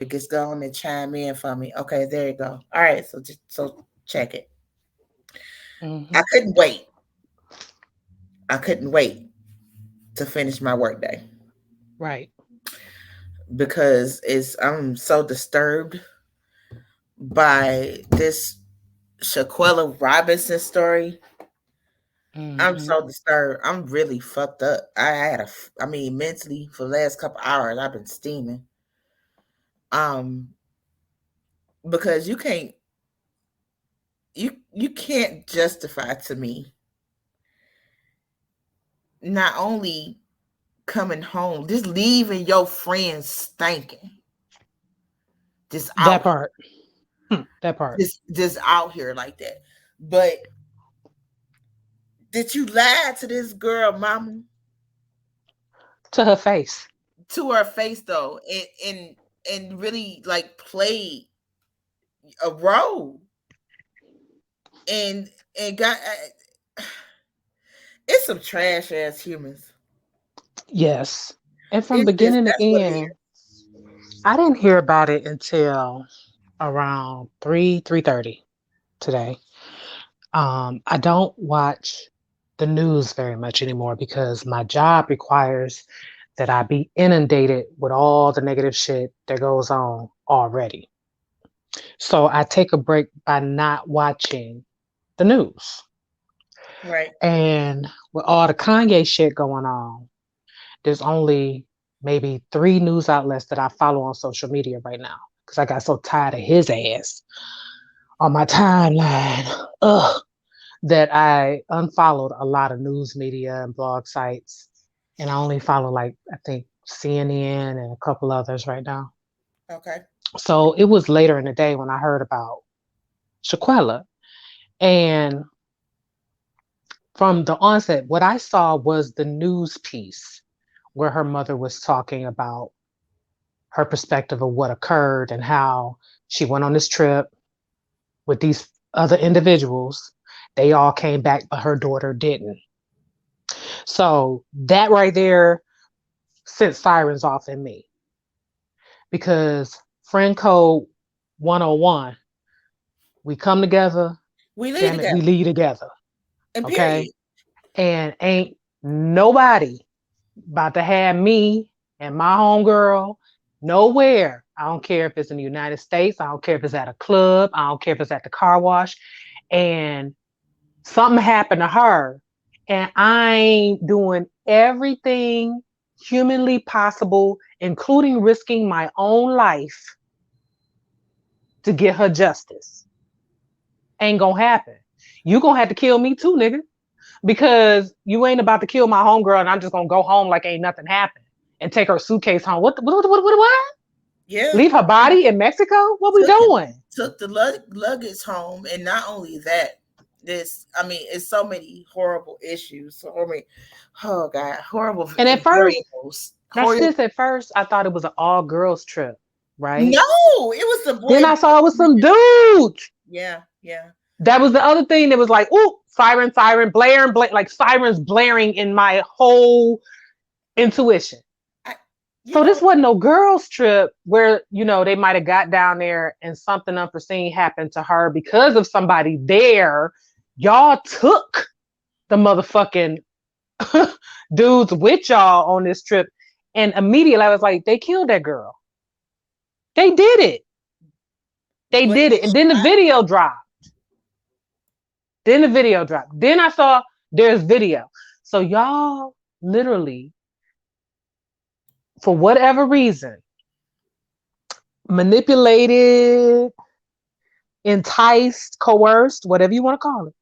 It gets going and chime in for me. Okay, there you go. All right, so check it. I Hmm. couldn't wait. I couldn't wait to finish my workday Right. because it's I'm so disturbed by this Shaquella Robinson story. I'm Hmm. so disturbed. I'm really fucked up. I mean, mentally for the last couple hours, I've been steaming. Um, because you can't justify to me not only coming home, just leaving your friends stinking, just That out, part. That part. just out here like that. But did you lie to this girl, mama, To her face. to her face though, and really like played a role and got it's some trash ass humans. Yes. And from It's just beginning to that's what it end, is. I didn't hear about it until around 3:30 today. I don't watch the news very much anymore because my job requires that I be inundated with all the negative shit that goes on already. So I take a break by not watching the news. Right. And with all the Kanye shit going on, there's only maybe three news outlets that I follow on social media right now because I got so tired of his ass on my timeline. Ugh. That I unfollowed a lot of news media and blog sites. And I only follow like, I think CNN and a couple others right now. Okay. So it was later in the day when I heard about Shaquella. And from the onset, what I saw was the news piece where her mother was talking about her perspective of what occurred and how she went on this trip with these other individuals. They all came back, but her daughter didn't. So that right there sent sirens off in me because friend code 101, we come together, We leave damn it, we together. leave together. And Okay. period. And ain't nobody about to have me and my homegirl nowhere. I don't care if it's in the United States. I don't care if it's at a club. I don't care if it's at the car wash. And something happened to her. And I'm doing everything humanly possible, including risking my own life to get her justice. Ain't gonna happen. You gonna have to kill me too, nigga. Because you ain't about to kill my homegirl and I'm just gonna go home like ain't nothing happened and take her suitcase home. What? Yeah. Leave her body in Mexico? What we Took it doing? took the luggage home, and not only that, this I mean, it's so many horrible issues. So I mean, oh god, horrible And at first, variables. that's Horrible. this. At first, I thought it was an all girls trip, right? No, it was the boy. Then I saw it was some dudes. Yeah, yeah. That was the other thing that was like, ooh, siren, siren, blaring, like sirens blaring in my whole intuition. I, you So this know, wasn't no girls trip where, they might have got down there and something unforeseen happened to her because of somebody there. Y'all took the motherfucking dudes with y'all on this trip. And immediately I was like, they killed that girl. They did it. They but did it. And then the video dropped. Then the video dropped. Then I saw there's video. So y'all literally, for whatever reason, manipulated, enticed, coerced, whatever you want to call it,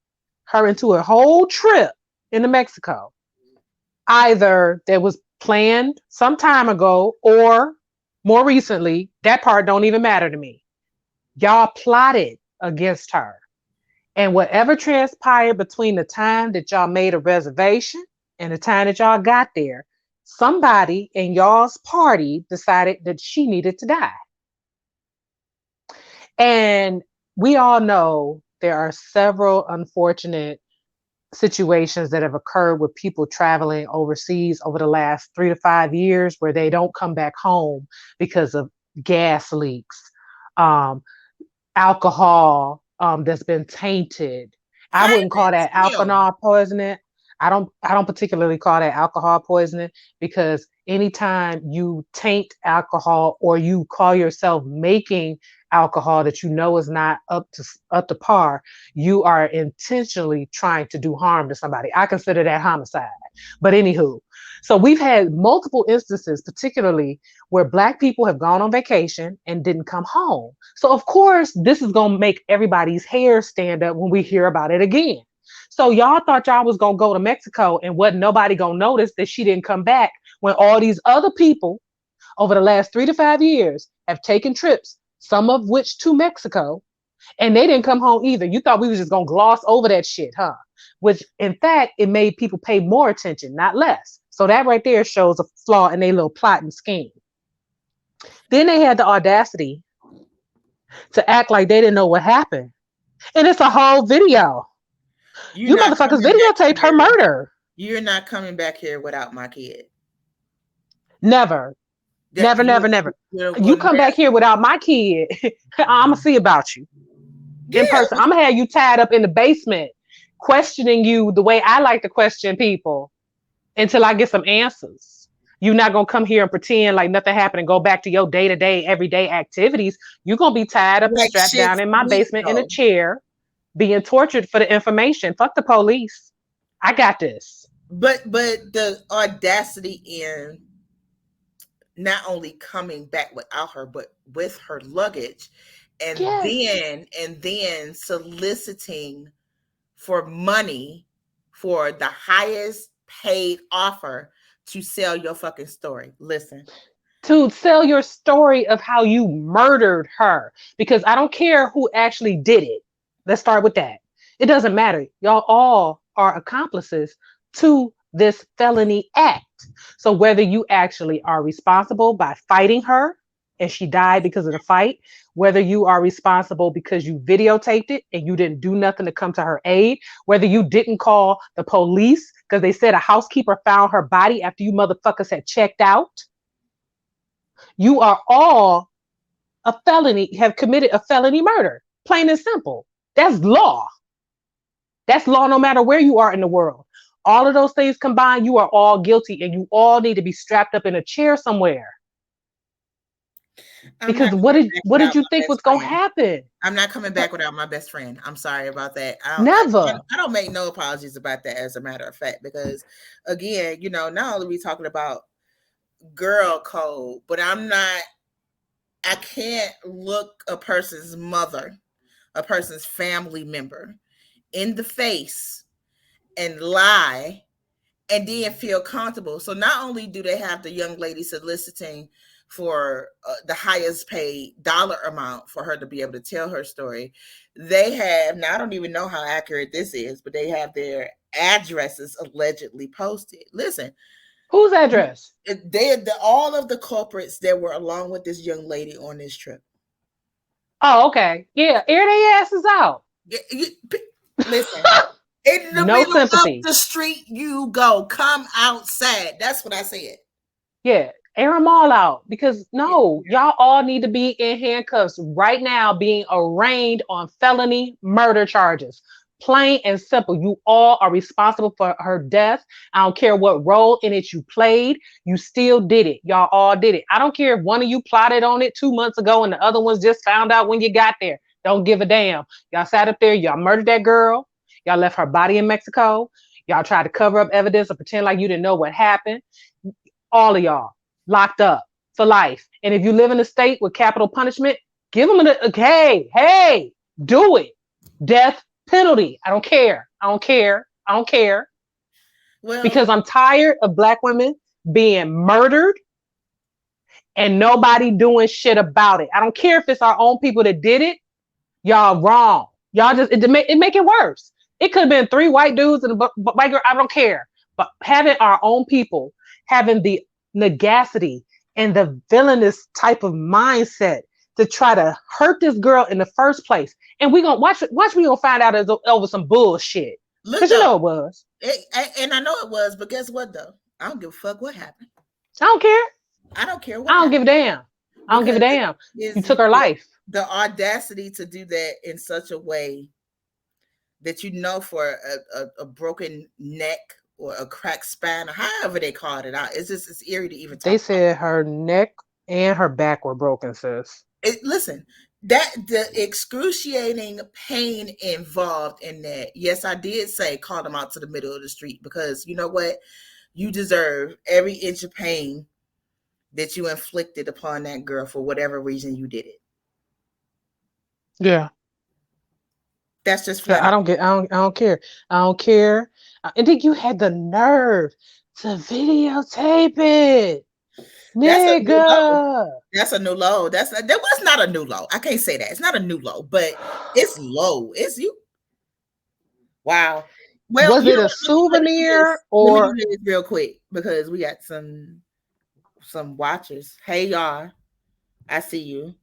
her into a whole trip into Mexico. Either that was planned some time ago or more recently, that part don't even matter to me. Y'all plotted against her. And whatever transpired between the time that y'all made a reservation and the time that y'all got there, somebody in y'all's party decided that she needed to die. And we all know there are several unfortunate situations that have occurred with people traveling overseas over the last 3 to 5 years where they don't come back home because of gas leaks, um, alcohol that's been tainted. I wouldn't call Pirates, that hell. alcohol poisoning. I don't particularly call that alcohol poisoning because anytime you taint alcohol or you call yourself making alcohol that you know is not up to par, you are intentionally trying to do harm to somebody. I consider that homicide. But anywho, so we've had multiple instances, particularly where Black people have gone on vacation and didn't come home. So, of course, this is going to make everybody's hair stand up when we hear about it again. So, y'all thought y'all was going to go to Mexico and wasn't nobody going to notice that she didn't come back when all these other people over the last 3 to 5 years have taken trips, some of which to Mexico, and they didn't come home either. You thought we was just going to gloss over that shit, huh? Which, in fact, it made people pay more attention, not less. So, that right there shows a flaw in their little plot and scheme. Then they had the audacity to act like they didn't know what happened. And it's a whole video. You're You not motherfuckers coming back videotaped her here. murder. You're not coming back here without my kid. Never, That never, never, never. well, You come back now, here without my kid, I'm going to see about you in yeah. person. I'm going to have you tied up in the basement, questioning you the way I like to question people until I get some answers. You're not going to come here and pretend like nothing happened and go back to your day to day, everyday activities. You're going to be tied up and Like strapped down shit's in my sweet basement in a though. chair, being tortured for the information. Fuck the police. I got this. But the audacity in not only coming back without her, but with her luggage, Yes. and then soliciting for money for the highest paid offer to sell your fucking story. Listen, To sell your story of how you murdered her. Because I don't care who actually did it. Let's start with that. It doesn't matter. Y'all all are accomplices to this felony act. So whether you actually are responsible by fighting her and she died because of the fight, whether you are responsible because you videotaped it and you didn't do nothing to come to her aid, whether you didn't call the police because they said a housekeeper found her body after you motherfuckers had checked out, you are all a felony, have committed a felony murder. Plain and simple. That's law. That's law no matter where you are in the world. All of those things combined, you are all guilty and you all need to be strapped up in a chair somewhere. I'm not Because what coming did back what did without you my think best was gonna friend. happen? I'm not coming But back without my best friend. I'm sorry about that. never. I don't make no apologies about that as a matter of fact, because again, not only we talking about girl code, but I can't look a person's mother, a person's family member in the face and lie and then feel comfortable. So not only do they have the young lady soliciting for the highest paid dollar amount for her to be able to tell her story, they have, now I don't even know how accurate this is, but they have their addresses allegedly posted. Listen, Whose address? all of the culprits that were along with this young lady on this trip. Oh, okay. Yeah, air their asses out. Listen, in the No middle of sympathy. the street you go, come outside. That's what I said. Yeah, air them all out because Yeah. no, y'all all need to be in handcuffs right now, being arraigned on felony murder charges. Plain and simple. You all are responsible for her death. I don't care what role in it you played. You still did it. Y'all all did it. I don't care if one of you plotted on it 2 months ago and the other ones just found out when you got there. Don't give a damn. Y'all sat up there. Y'all murdered that girl. Y'all left her body in Mexico. Y'all tried to cover up evidence or pretend like you didn't know what happened. All of y'all locked up for life. And if you live in a state with capital punishment, give them hey, do it. Death penalty. I don't care. I don't care. I don't care. Well, Because I'm tired of Black women being murdered and nobody doing shit about it. I don't care if it's our own people that did it. Y'all wrong. Y'all just, it make it worse. It could have been 3 white dudes and a white girl. I don't care. But having our own people, having the negacity and the villainous type of mindset to try to hurt this girl in the first place. And we gonna watch we gonna find out it's over some bullshit. look Cause you though, know it was. and I know it was, but guess what though? I don't give a fuck what happened. I don't care. I don't care I what don't happened. give a damn. I don't give a because damn. You is took her life. the audacity to do that in such a way that for a broken neck or a cracked spine or however they called it out. It's eerie to even They talk about. said her neck and her back were broken, sis. Listen, that the excruciating pain involved in that. Yes, I did say call them out to the middle of the street because you know what? You deserve every inch of pain that you inflicted upon that girl for whatever reason you did it. Yeah. That's just Yeah, flat out. I don't care. I don't care. And then you had the nerve to videotape it. That's a new low. Nigga. That's a new low. That was not a new low. I can't say that. It's not a new low, but it's low. It's you. Wow. Well, Was you it know a what? Let me do souvenir this. Let me do or this real quick because we got some watchers. Hey y'all, I see you.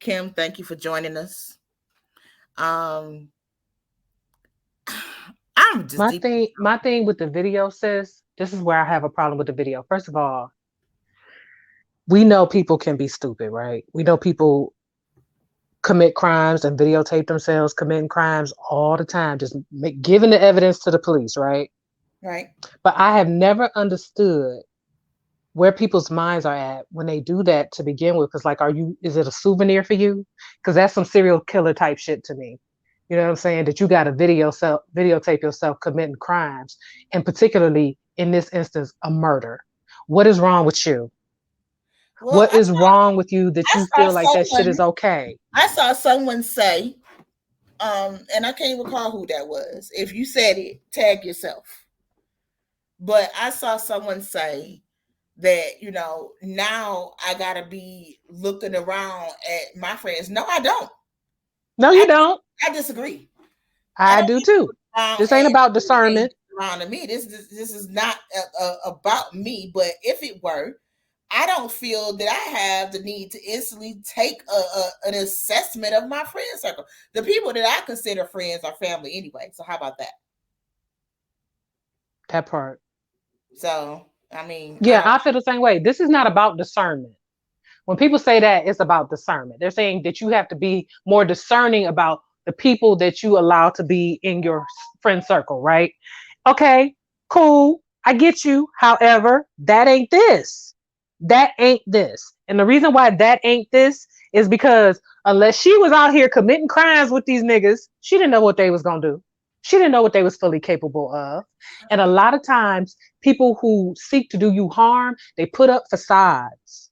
Kim, thank you for joining us. Um, I'm just deep. my thing with the video, sis? This is where I have a problem with the video. First of all, we know people can be stupid, right? We know people commit crimes and videotape themselves committing crimes all the time, just giving the evidence to the police, right? Right. But I have never understood where people's minds are at when they do that to begin with. Because, like, is it a souvenir for you? Because that's some serial killer type shit to me. You know what I'm saying? That you got to videotape yourself committing crimes, and particularly in this instance, a murder. What is wrong with you? Well, What is wrong with you that you I feel like saw that shit is someone. okay? I saw someone say, and I can't recall who that was. If you said it, tag yourself. But I saw someone say that now I gotta be looking around at my friends. No, I don't. No, I you don't. I disagree. I I don't do need to too. look around This ain't at about everything discernment. around to me. This is not about me. But if it were, I don't feel that I have the need to instantly take an assessment of my friend circle. The people that I consider friends are family anyway. So how about that? That part. So I mean, I Yeah, don't. I feel the same way. This is not about discernment. When people say that, it's about discernment. They're saying that you have to be more discerning about the people that you allow to be in your friend circle, right? Okay, cool. I get you. However, that ain't this. That ain't this. And the reason why that ain't this is because unless she was out here committing crimes with these niggas, she didn't know what they was gonna do. She didn't know what they was fully capable of. And a lot of times, people who seek to do you harm, they put up facades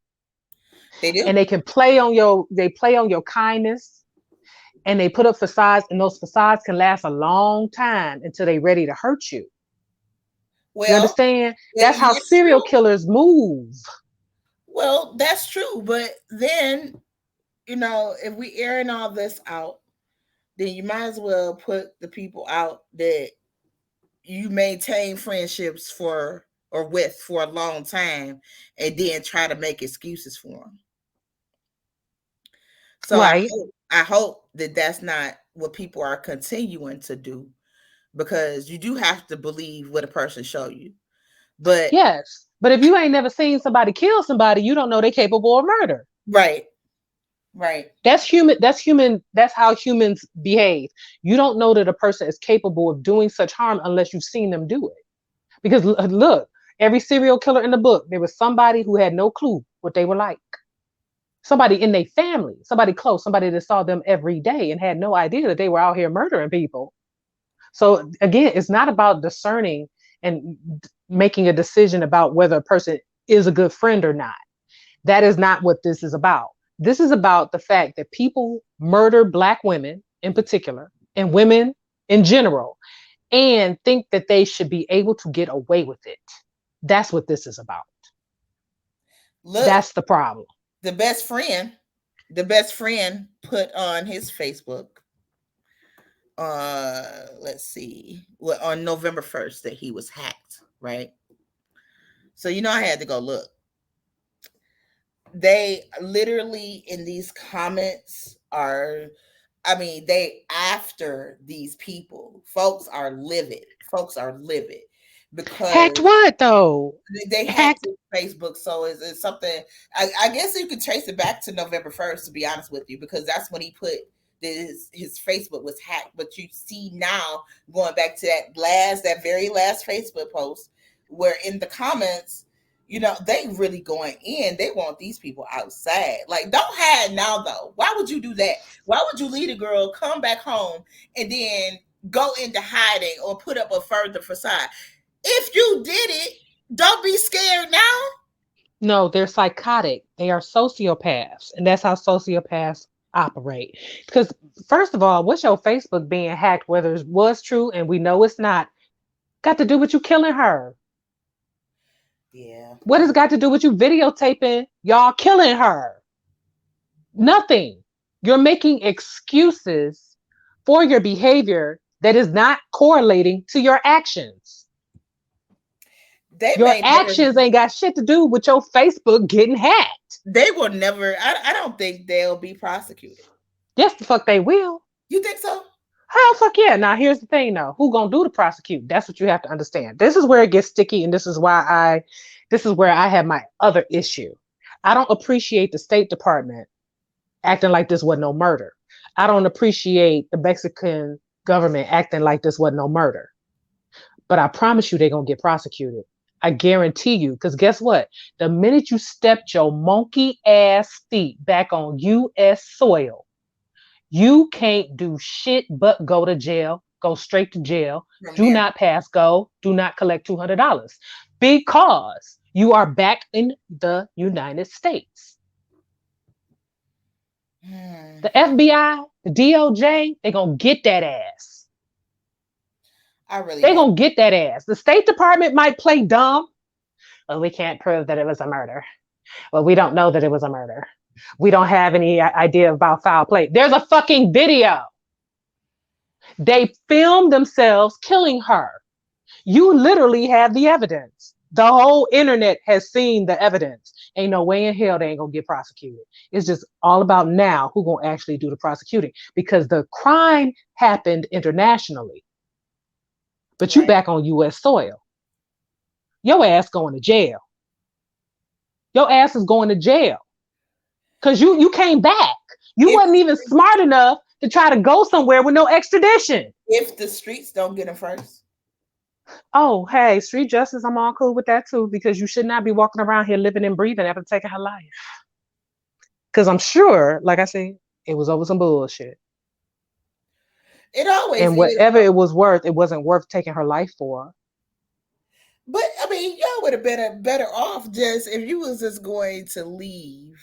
They and do. they play on your kindness and they put up facades and those facades can last a long time until they're ready to hurt you. You Well, understand? That's and how that's serial true. killers move. Well, that's true. But then, if we airing all this out, then you might as well put the people out that you maintain friendships for or with for a long time and then try to make excuses for them. So Right. I hope that that's not what people are continuing to do because you do have to believe what a person show you. But Yes. But if you ain't never seen somebody kill somebody, you don't know they're capable of murder. right, right. That's human. That's human. That's how humans behave. You don't know that a person is capable of doing such harm unless you've seen them do it. Because look, every serial killer in the book, there was somebody who had no clue what they were like. Somebody in their family, somebody close, somebody that saw them every day and had no idea that they were out here murdering people. So again, it's not about discerning and making a decision about whether a person is a good friend or not. That is not what this is about. This is about the fact that people murder Black women in particular and women in general and think that they should be able to get away with it. That's what this is about. Look, That's the problem. the best friend, the best friend put on his Facebook let's see, well, on November 1st that he was hacked, right? So I had to go look. They literally in these comments are, I mean, they after these people. Folks are livid. Folks are livid Hacked because what though? they hacked Hacked. his Facebook. So it's something. I guess you could trace it back to November 1st. To be honest with you, because that's when he put his Facebook was hacked. But you see now, going back to that very last Facebook post, where in the comments, they really going in. They want these people outside. Like, don't hide now though. Why would you do that? Why would you lead a girl, come back home, and then go into hiding or put up a further facade? If you did it, don't be scared now. No, they're psychotic. They are sociopaths, and that's how sociopaths operate. Because first of all, what's your Facebook being hacked, whether it was true and we know it's not, got to do with you killing her? Yeah. What has got to do with you videotaping y'all killing her? Nothing. You're making excuses for your behavior that is not correlating to your actions. They Your may never, actions ain't got shit to do with your Facebook getting hacked. they will never, I don't think they'll be prosecuted. Yes, the fuck they will. You think so? Hell fuck yeah. Now here's the thing though. Who gonna do the prosecute? That's what you have to understand. This is where it gets sticky, and this is where I have my other issue. I don't appreciate the State Department acting like this wasn't no murder. I don't appreciate the Mexican government acting like this wasn't no murder. But I promise you they're gonna get prosecuted. I guarantee you, because guess what? The minute you stepped your monkey ass feet back on US soil, you can't do shit but go to jail, go straight to jail, From do there. not pass go, do not collect $200 because you are back in the United States. Hmm. The FBI, the DOJ, they're going to get that ass. I really They're hope. going to get that ass. The State Department might play dumb. Well, we can't prove that it was a murder. Well, we don't know that it was a murder. We don't have any idea about foul play. There's a fucking video. They filmed themselves killing her. You literally have the evidence. The whole internet has seen the evidence. Ain't no way in hell they ain't gonna get prosecuted. It's just all about now who gonna actually do the prosecuting because the crime happened internationally, but you Right. back on U.S. soil. Your ass going to jail. Your ass is going to jail because you came back. You If wasn't even smart enough to try to go somewhere with no extradition. if the streets don't get them first, Oh, hey, street justice, I'm all cool with that too, because you should not be walking around here living and breathing after taking her life. Because I'm sure, like I said, it was over some bullshit. it always And is. whatever it was worth, it wasn't worth taking her life for. But I mean, y'all would have been better off just if you was just going to leave.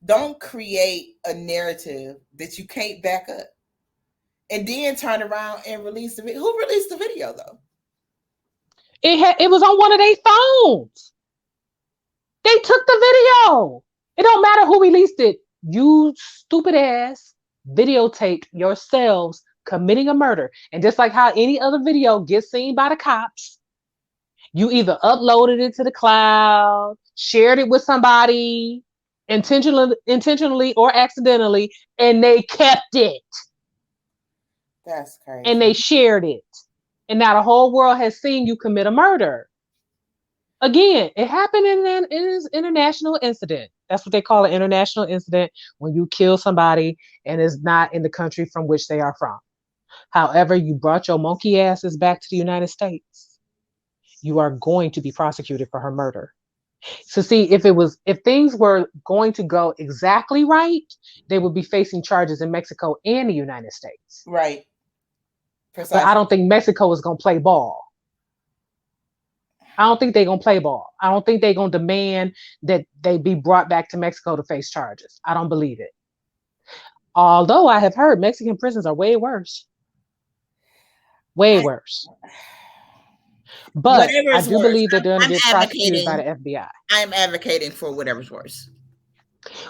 Don't create a narrative that you can't back up, and then turn around and release the video. Who released the video though? It was on one of their phones. They took the video. It don't matter who released it. You stupid ass videotaped yourselves committing a murder. And just like how any other video gets seen by the cops, you either uploaded it to the cloud, shared it with somebody intentionally or accidentally, and they kept it That's and crazy. they shared it. And now the whole world has seen you commit a murder. Again, it happened in an international incident. That's what they call an international incident when you kill somebody and is not in the country from which they are from. However, you brought your monkey asses back to the United States. You are going to be prosecuted for her murder. So see, if things were going to go exactly right, they would be facing charges in Mexico and the United States. Right. But I Precisely. don't think Mexico is going to play ball. I don't think they're gonna play ball. I don't think they're gonna demand that they be brought back to Mexico to face charges. I don't believe it. Although I have heard Mexican prisons are way worse, way I, worse. But whatever I is do worse. believe they're going to I'm get prosecuted by advocating. the FBI. I'm advocating for whatever's worse.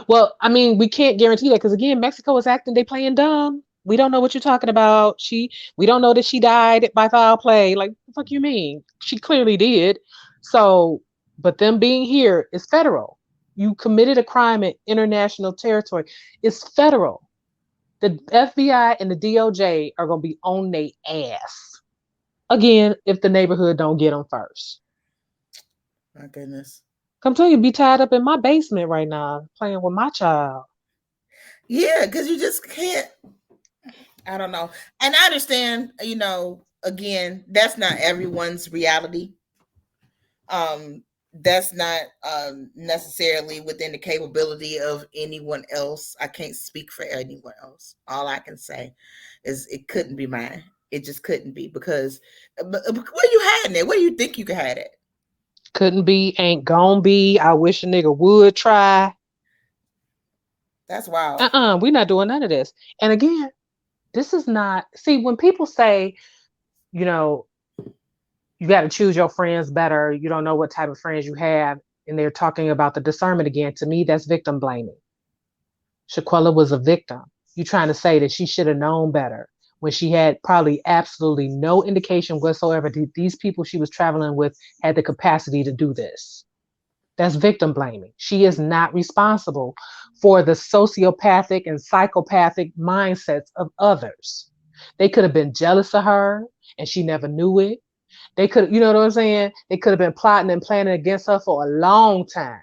Well, I mean, we can't guarantee that because again, Mexico is acting they playing dumb. We don't know what you're talking about. We don't know that she died by foul play. Like, the fuck you mean? She clearly did. So, but them being here is federal. You committed a crime in international territory. It's federal. The FBI and the DOJ are going to be on their ass. Again, if the neighborhood don't get them first. My goodness. Come tell you, be tied up in my basement right now playing with my child. Yeah, because you just can't. I don't know. And I understand, again, that's not everyone's reality. That's not necessarily within the capability of anyone else. I can't speak for anyone else. All I can say is it couldn't be mine. It just couldn't be because where you hiding it? Where do you think you could hide it? Couldn't be, ain't gon' be. I wish a nigga would try. That's wild. We're not doing none of this. And again, this is not, see, when people say, you know, you got to choose your friends better, you don't know what type of friends you have, and they're talking about the discernment again, to me, that's victim blaming. Shaquella was a victim. You trying to say that she should have known better when she had probably absolutely no indication whatsoever that these people she was traveling with had the capacity to do this. That's victim blaming. She is not responsible for the sociopathic and psychopathic mindsets of others. They could have been jealous of her and she never knew it. They could, you know what I'm saying? They could have been plotting and planning against her for a long time,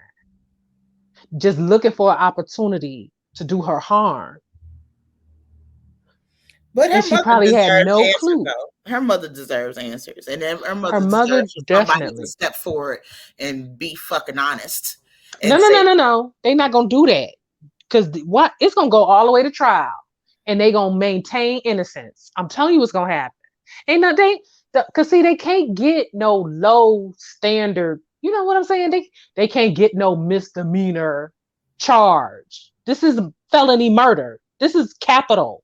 just looking for an opportunity to do her harm. But And her she mother probably had deserves no answers, clue. though. Her mother deserves answers, and then her Her mother mother deserves for somebody to definitely. step forward and be fucking honest No, and no, no, say, no, no. They not gonna do that. Because what it's gonna go all the way to trial, and they gonna maintain innocence. I'm telling you, what's gonna happen. Ain't no they, cause see, they can't get no low standard. You know what I'm saying? They can't get no misdemeanor charge. This is felony murder. This is capital.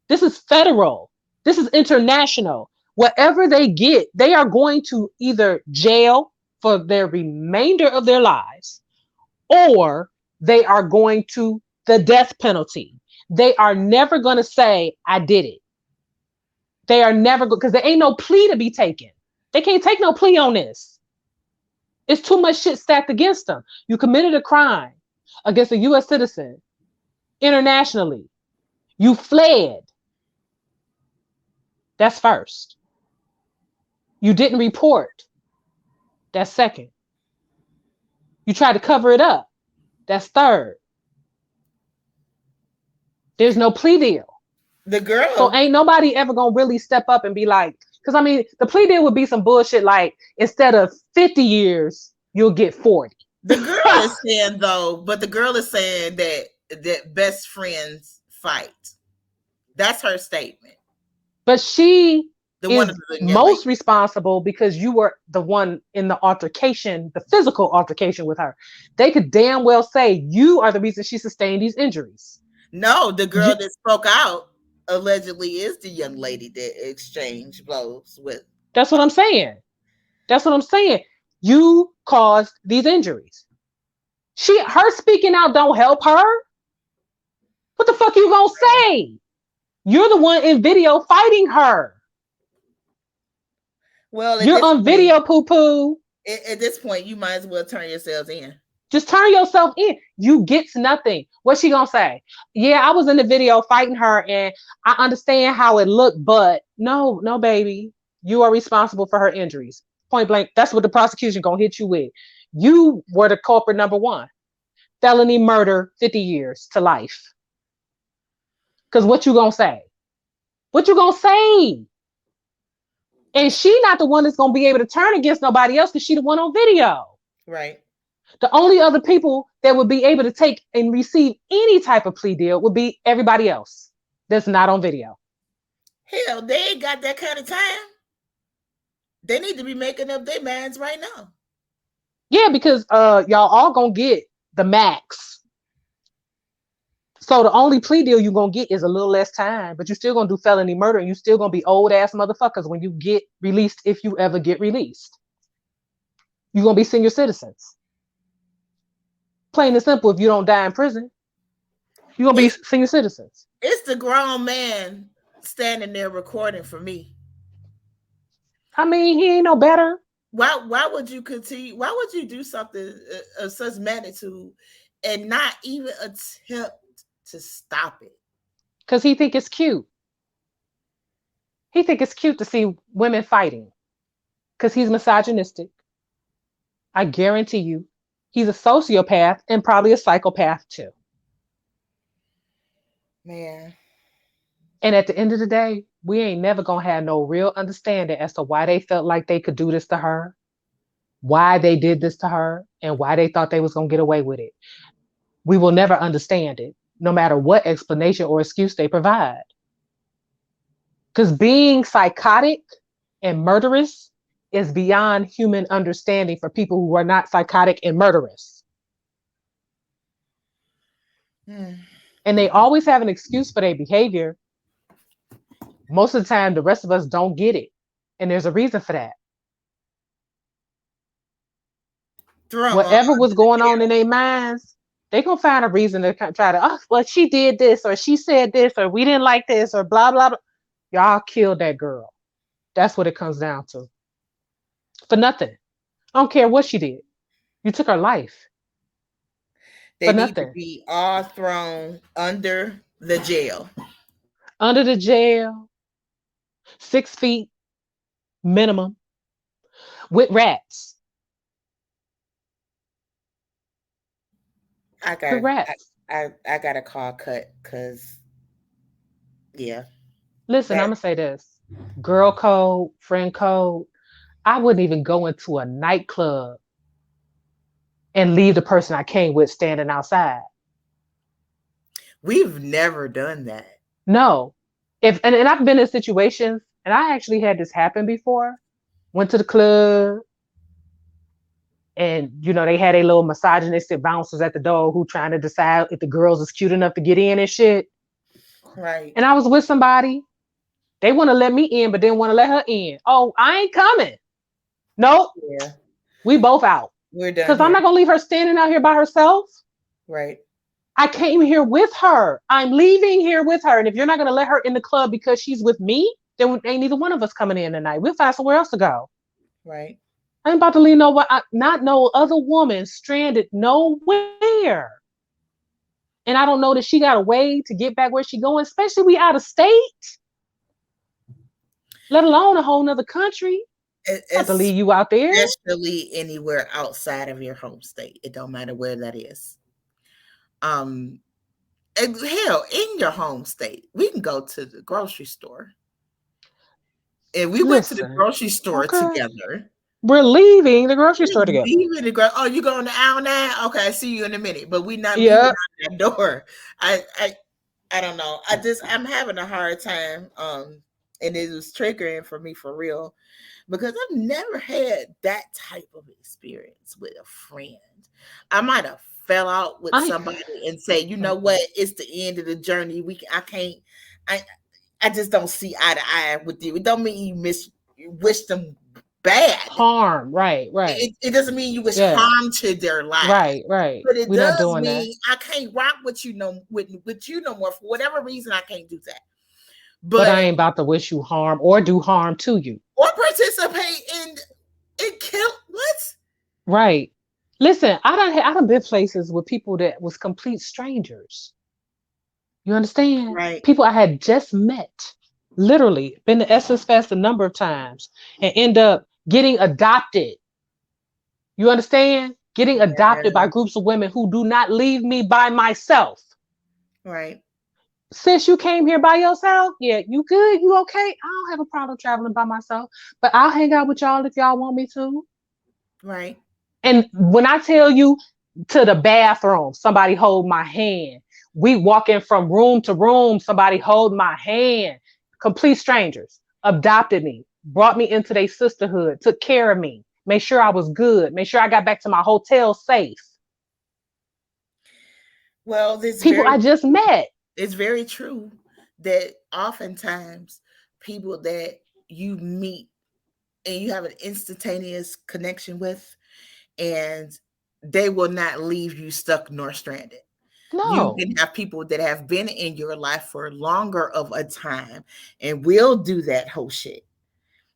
This is federal. This is international. Whatever they get, they are going to either jail for their remainder of their lives, or they are going to the death penalty. They are never going to say, I did it. They are never going, because there ain't no plea to be taken. They can't take no plea on this. It's too much shit stacked against them. You committed a crime against a US citizen internationally. You fled. That's first. You didn't report. That's second. You tried to cover it up. That's third. There's no plea deal. the So girl, ain't nobody ever gonna really step up and be like, because I mean, the plea deal would be some bullshit like instead of 50 years, you'll get 40. the girl is saying though, but the girl is saying that best friends fight. That's her statement. But she The one of is the young lady. most responsible because you were the one in the altercation, the physical altercation with her. They could damn well say you are the reason she sustained these injuries. No, the You, girl that spoke out allegedly is the young lady that exchanged blows with. that's what I'm saying. That's what I'm saying. You caused these injuries. Her speaking out don't help her. What the fuck you gonna say? You're the one in video fighting her. Well, You're on video, poo poo. at this point, you might as well turn yourselves in. Just turn yourself in. You gets nothing. What's she gonna say? Yeah, I was in the video fighting her, and I understand how it looked, but no, no, baby, you are responsible for her injuries. Point blank. That's what the prosecution gonna hit you with. You were the culprit number one. Felony murder, 50 years to life. Cause what you gonna say? What you gonna say? And she not the one that's gonna be able to turn against nobody else because she the one on video. Right. The only other people that would be able to take and receive any type of plea deal would be everybody else that's not on video. Hell, they ain't got that kind of time. They need to be making up their minds right now. Yeah, because y'all all gonna get the max. So the only plea deal you're gonna get is a little less time, but you're still gonna do felony murder and you still gonna be old ass motherfuckers when you get released, if you ever get released. You're gonna be senior citizens. Plain and simple, if you don't die in prison, you're gonna be It's senior citizens. it's the grown man standing there recording for me. I mean, he ain't no better. Why would you continue? Why would you do something of such magnitude and not even attempt to stop it? Because he think it's cute. He think it's cute to see women fighting because he's misogynistic. I guarantee you, he's a sociopath and probably a psychopath too. Man. And at the end of the day, we ain't never gonna have no real understanding as to why they felt like they could do this to her, why they did this to her, and why they thought they was gonna get away with it. We will never understand it, no matter what explanation or excuse they provide. Because being psychotic and murderous is beyond human understanding for people who are not psychotic and murderous. Hmm. And they always have an excuse for their behavior. Most of the time, the rest of us don't get it. And there's a reason for that. Throw them Whatever under was the going on in jail. their minds, they gonna find a reason to try to, oh, well, she did this, or she said this, or we didn't like this, or blah, blah, blah. Y'all killed that girl. That's what it comes down to. For nothing. I don't care what she did. You took her life They for need to nothing. be all thrown under the jail. Under the jail, 6 feet minimum, with rats. I With got rats. I got a call cut because yeah, Listen, I'm that gonna say this. Girl code, friend code. I wouldn't even go into a nightclub and leave the person I came with standing outside. we've never done that. No. If and I've been in situations, and I actually had this happen before. Went to the club, and they had a little misogynistic bouncers at the door who trying to decide if the girls is cute enough to get in and shit. Right. And I was with somebody. They want to let me in, but didn't want to let her in. Oh, I ain't coming. Nope. Yeah. We both out. We're done Because I'm here. not going to leave her standing out here by herself. Right. I came here with her. I'm leaving here with her. And if you're not going to let her in the club because she's with me, then ain't neither one of us coming in tonight. We'll find somewhere else to go. Right. I ain't about to leave not no other woman stranded nowhere. And I don't know that she got a way to get back where she going, especially we out of state, let alone a whole nother country. About to leave you out there. Especially anywhere outside of your home state. It don't matter where that is. Um, and hell, in your home state, we can go to the grocery store. And we went to the Listen, grocery store okay. together. We're leaving the grocery store We together. leaving the oh, you going to aisle now? Okay, I see you in a minute. But we not leaving Yep. out that door. I don't know. I'm having a hard time. And it was triggering for me for real because I've never had that type of experience with a friend. I might have fell out with I somebody and say, you know what, it's the end of the journey. I can't. I I just don't see eye to eye with you. It don't mean you wish them bad. harm. Right, right. It doesn't mean you wish Yeah. harm to their lives. Right, right. But it We're not does doing that. mean I can't rock with you with you no more for whatever reason. I can't do that. But But I ain't about to wish you harm or do harm to you. or participate in kill what? Right. Listen, I done been places with people that was complete strangers. You understand? Right. People I had just met. Literally been to Essence Fest a number of times and end up getting adopted. You understand? Getting adopted by Yeah. groups of women who do not leave me by myself. Right. Since you came here by yourself, yeah, you good? You okay? I don't have a problem traveling by myself, but I'll hang out with y'all if y'all want me to. Right. And when I tell you to the bathroom, somebody hold my hand. We walking from room to room, somebody hold my hand. Complete strangers adopted me, brought me into their sisterhood, took care of me, made sure I was good, made sure I got back to my hotel safe. Well, People I just met. it's very true that oftentimes people that you meet and you have an instantaneous connection with, and they will not leave you stuck nor stranded. You No, can have people that have been in your life for longer of a time and will do that whole shit.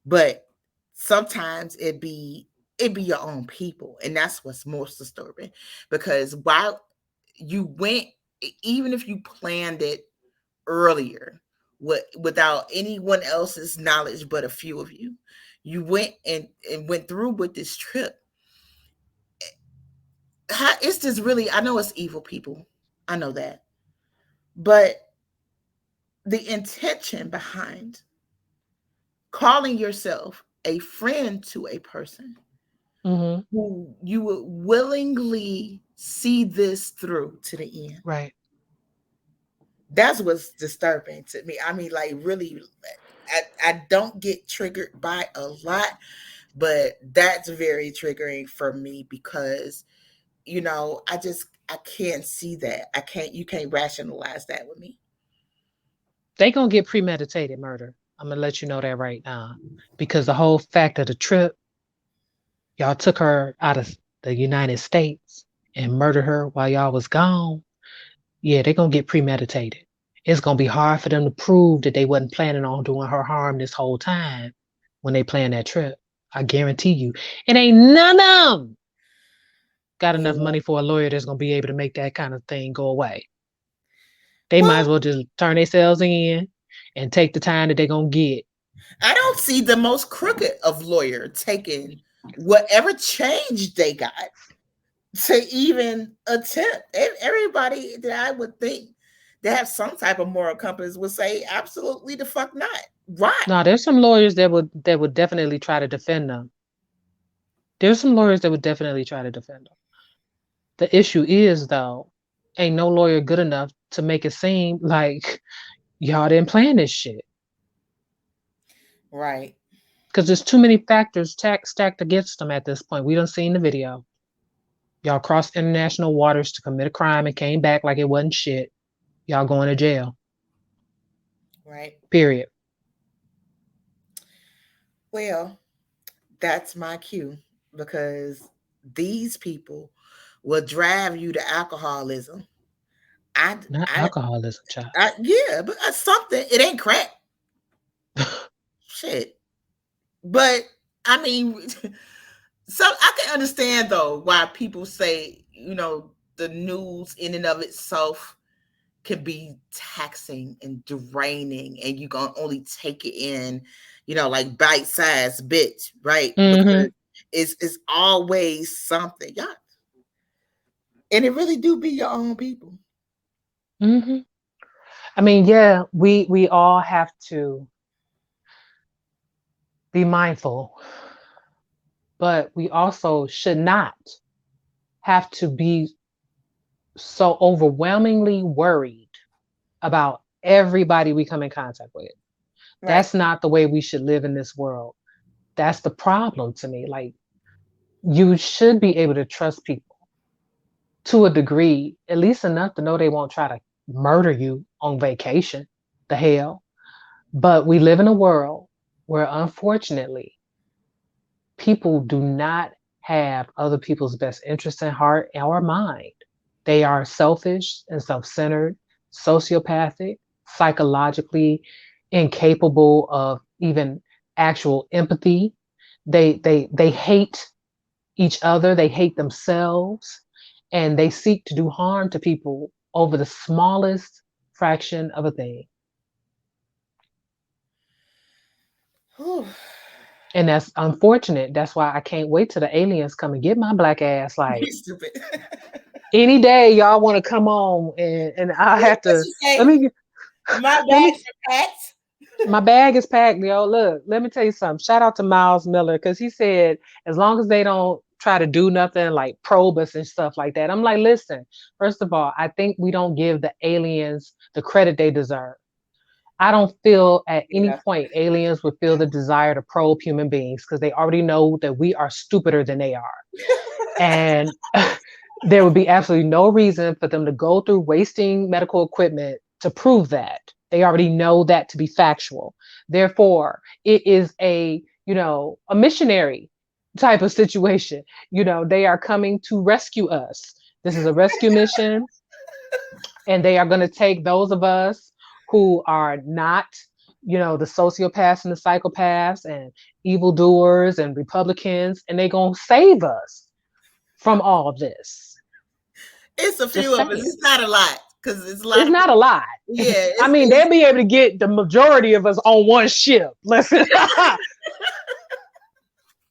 But sometimes it be your own people. And that's what's most disturbing. Because while you went, even if you planned it earlier, without anyone else's knowledge but a few of you. You went and went through with this trip. How is this really? I know it's evil people. I know that. But the intention behind calling yourself a friend to a person Mm-hmm. who you would willingly see this through to the end. Right. That's what's disturbing to me. I mean, like, really, I don't get triggered by a lot, but that's very triggering for me because, I can't see that. You can't rationalize that with me. They gonna get premeditated murder. I'm gonna let you know that right now. Because the whole fact of the trip, y'all took her out of the United States and murdered her while y'all was gone. Yeah, they gonna get premeditated. It's gonna be hard for them to prove that they wasn't planning on doing her harm this whole time when they plan that trip. I guarantee you. It ain't none of them got enough Yeah. money for a lawyer that's gonna be able to make that kind of thing go away. They might Well, as well just turn themselves in and take the time that they're gonna get. I don't see the most crooked of lawyer taking whatever change they got to even attempt. Everybody that I would think that have some type of moral compass would say absolutely the fuck not. Right. Now, there's some lawyers that would definitely try to defend them. There's some lawyers that would definitely try to defend them. The issue is though, ain't no lawyer good enough to make it seem like y'all didn't plan this shit. Right. Because there's too many factors stacked against them at this point. We done seen the video. Y'all crossed international waters to commit a crime and came back like it wasn't shit. Y'all going to jail. Right. Period. Well, that's my cue because these people will drive you to alcoholism. I, Not I, alcoholism, child. yeah, but something. It ain't crack. Shit. But I mean, so I can understand though why people say, the news in and of itself can be taxing and draining, and you can only take it in, like bite-sized bits, right? Because Mm-hmm. it's always something. Yeah. And it really do be your own people. Mm-hmm. I mean, yeah, we all have to be mindful, but we also should not have to be so overwhelmingly worried about everybody we come in contact with. Right. That's not the way we should live in this world. That's the problem to me. Like, you should be able to trust people to a degree, at least enough to know they won't try to murder you on vacation. The hell. But we live in a world where, unfortunately, people do not have other people's best interests in heart or mind. They are selfish and self centered, sociopathic, psychologically incapable of even actual empathy. They hate each other, they hate themselves, and they seek to do harm to people over the smallest fraction of a thing. Whew. And that's unfortunate. That's why I can't wait till the aliens come and get my black ass. Like, He's stupid. any day y'all want to come on and I have What to you say? let me My let me bags are packed. my bag is packed, yo. Look, let me tell you something. Shout out to Miles Miller because he said as long as they don't try to do nothing like probe us and stuff like that. I'm like, listen, first of all, I think we don't give the aliens the credit they deserve. I don't feel at any Yeah. point aliens would feel the desire to probe human beings because they already know that we are stupider than they are. And there would be absolutely no reason for them to go through wasting medical equipment to prove that. They already know that to be factual. Therefore, it is a missionary type of situation. They are coming to rescue us. This is a rescue mission, and they are going to take those of us who are not the sociopaths and the psychopaths and evildoers and Republicans, and they're going to save us from all of this. It's a Just few of us. saying. It's not a lot because it's a lot It's of not a people. lot. Yeah, I it's mean, they'll be able to get the majority of us on one ship. Listen,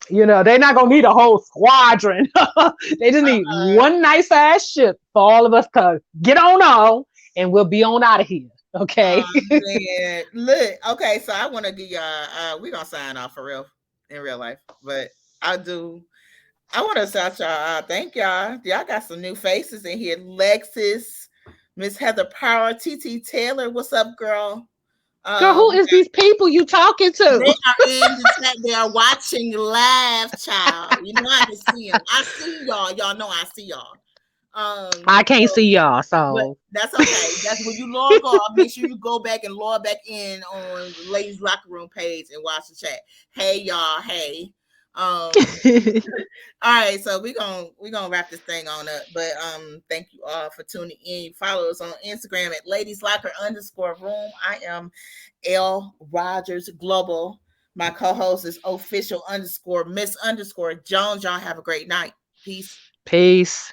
they're not gonna need a whole squadron. They just need one nice ass ship for all of us to get on, and we'll be on out of here. Okay. man. Look, okay, so I want to give y'all we're gonna sign off for real in real life. But I do I want to shout y'all out. Thank y'all. Y'all got some new faces in here. Lexus, Miss Heather Power, TT Taylor. What's up, girl? Girl, who is these people you talking They to? are in the chat. They are watching live, child. You know I can see them. I see y'all. Y'all know I see y'all. I can't So see y'all, but so that's okay. That's when you log off. Make sure you go back and log back in on the ladies locker room page and watch the chat. Hey y'all, hey. All right, so we gonna wrap this thing on up. But thank you all for tuning in. Follow us on Instagram at ladies locker underscore room. I am L Rogers Global. My co-host is official underscore Miss underscore Jones. Y'all have a great night. Peace. peace.